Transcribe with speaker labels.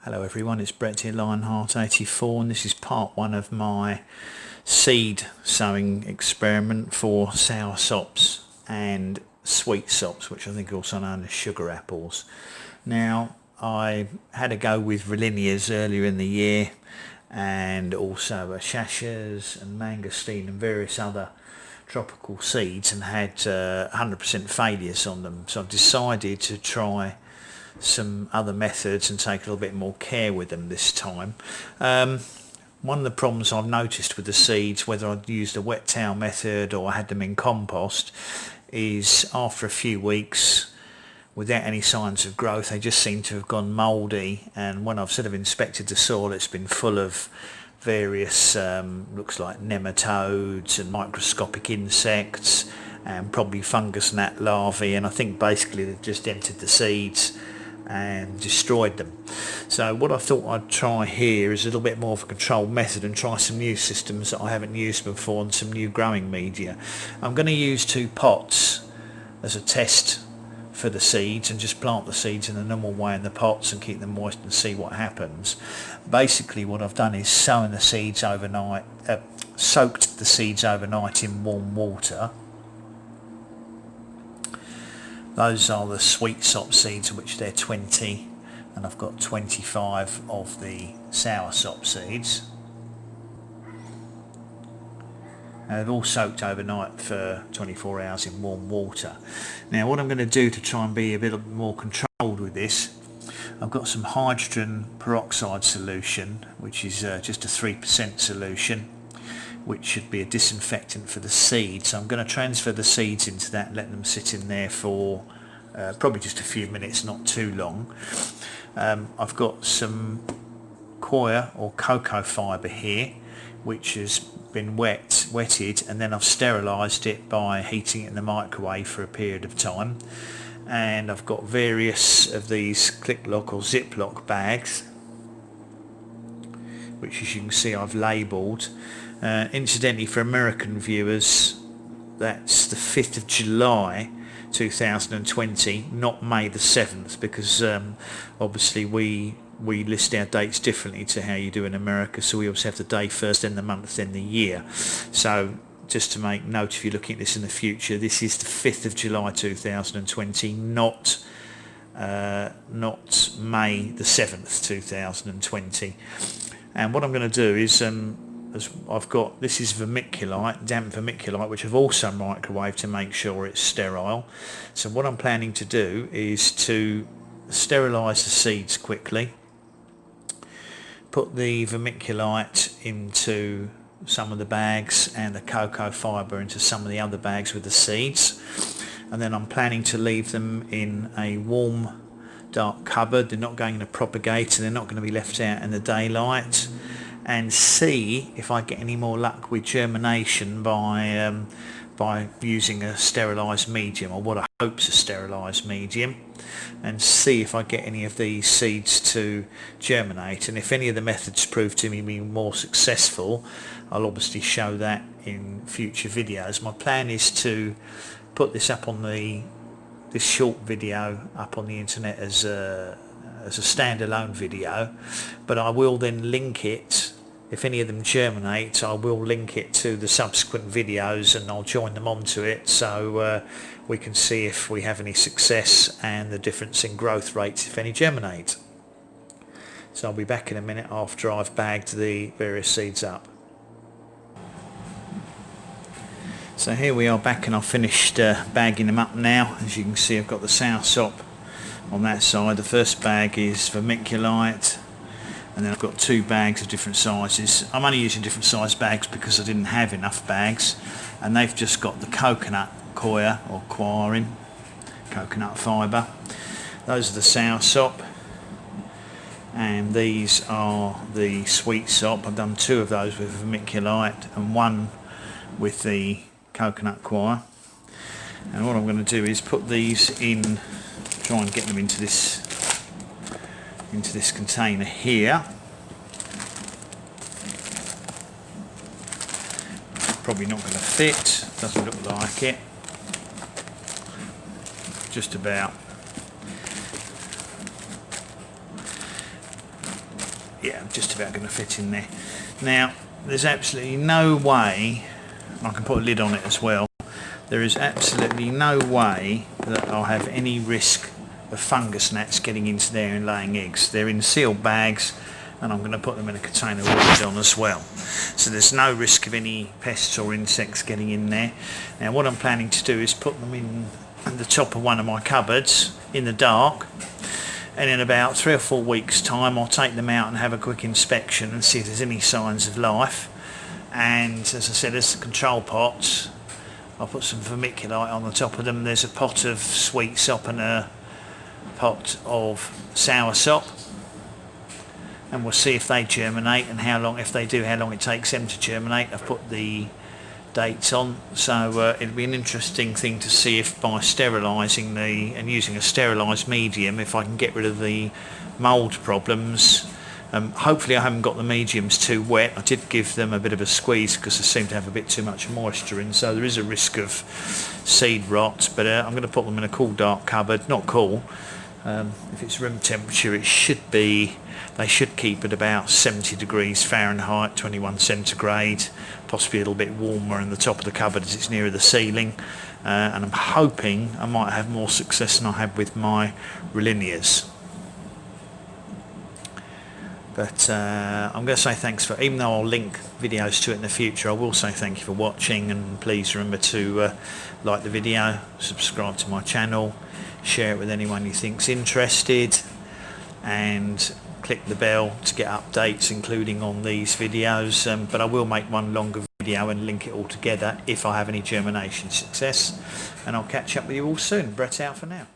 Speaker 1: Hello everyone, it's Brett here, Lionheart84, and this is part one of my seed sowing experiment for soursops and sweetsops, which I think are also known as sugar apples. Now, I had a go with rollinias earlier in the year, and also achachas and mangosteen and various other tropical seeds, and had 100% failures on them. So I've decided to try some other methods and take a little bit more care with them this time. One of the problems I've noticed with the seeds, whether I'd used a wet towel method or I had them in compost, is after a few weeks, without any signs of growth, they just seem to have gone mouldy. And when I've sort of inspected the soil, it's been full of various looks like nematodes and microscopic insects and probably fungus gnat larvae, and I think basically they've just entered the seeds and destroyed them. So what I thought I'd try here is a little bit more of a controlled method and try some new systems that I haven't used before and some new growing media. I'm going to use 2 pots as a test for the seeds and just plant the seeds in the normal way in the pots and keep them moist and see what happens. Basically what I've done is soaked the seeds overnight in warm water. Those are the sweetsop seeds, of which they're 20, and I've got 25 of the soursop seeds. And they've all soaked overnight for 24 hours in warm water. Now what I'm going to do to try and be a bit more controlled with this, I've got some hydrogen peroxide solution, which is just a 3% solution, which should be a disinfectant for the seeds. So I'm going to transfer the seeds into that, let them sit in there for probably just a few minutes, not too long. I've got some coir or cocoa fibre here, which has been wetted, and then I've sterilised it by heating it in the microwave for a period of time. And I've got various of these click lock or ziplock bags, which as you can see I've labelled. Incidentally, for American viewers, that's the 5th of July 2020, not May the 7th, because obviously we list our dates differently to how you do in America, so we always have the day first, then the month, then the year. So just to make note, if you're looking at this in the future, this is the 5th of July 2020, not May the 7th 2020. And what I'm going to do is I've got, this is vermiculite, damp vermiculite, which I've also microwaved to make sure it's sterile. So what I'm planning to do is to sterilise the seeds quickly, put the vermiculite into some of the bags and the cocoa fibre into some of the other bags with the seeds, and then I'm planning to leave them in a warm, dark cupboard. They're not going to propagate and they're not going to be left out in the daylight, and see if I get any more luck with germination by using a sterilised medium, or what I hope's a sterilised medium, and see if I get any of these seeds to germinate. And if any of the methods prove to be more successful, I'll obviously show that in future videos. My plan is to put this up on this short video up on the internet as a standalone video, but I will then link it. If any of them germinate, I will link it to the subsequent videos and I'll join them onto it, so we can see if we have any success and the difference in growth rates if any germinate. So I'll be back in a minute after I've bagged the various seeds up. So here we are back, and I've finished bagging them up now. As you can see, I've got the soursop on that side. The first bag is vermiculite, and then I've got 2 bags of different sizes. I'm only using different size bags because I didn't have enough bags, and they've just got the coconut coir or coirin, coconut fibre. Those are the soursop, and these are the sweetsop. I've done 2 of those with vermiculite and 1 with the coconut coir. And what I'm going to do is put these in, try and get them into this container here. Probably not going to fit, doesn't look like it. Just about. yeah, I'm just about going to fit in there. Now, there's absolutely no way, I can put a lid on it as well, there is absolutely no way that I'll have any risk of fungus gnats getting into there and laying eggs. They're in sealed bags, and I'm going to put them in a container with a lid on as well. So there's no risk of any pests or insects getting in there. Now what I'm planning to do is put them in the top of one of my cupboards in the dark, and in about 3 or 4 weeks time I'll take them out and have a quick inspection and see if there's any signs of life. And as I said, there's the control pots. I'll put some vermiculite on the top of them. There's a pot of sweetsop and a pot of soursop, and we'll see if they germinate and how long, if they do, how long it takes them to germinate. I've put the dates on, so it'll be an interesting thing to see if by sterilising and using a sterilised medium, if I can get rid of the mould problems. Hopefully I haven't got the mediums too wet. I did give them a bit of a squeeze because they seem to have a bit too much moisture in, so there is a risk of seed rot, but I'm going to put them in a cool dark cupboard. Not cool, if it's room temperature it should be, they should keep at about 70 degrees Fahrenheit, 21 centigrade, possibly a little bit warmer in the top of the cupboard as it's nearer the ceiling, and I'm hoping I might have more success than I had with my rollinias. But I'm going to say thanks for, even though I'll link videos to it in the future, I will say thank you for watching, and please remember to like the video, subscribe to my channel, share it with anyone you think's interested, and click the bell to get updates including on these videos. But I will make one longer video and link it all together if I have any germination success, and I'll catch up with you all soon. Brett out for now.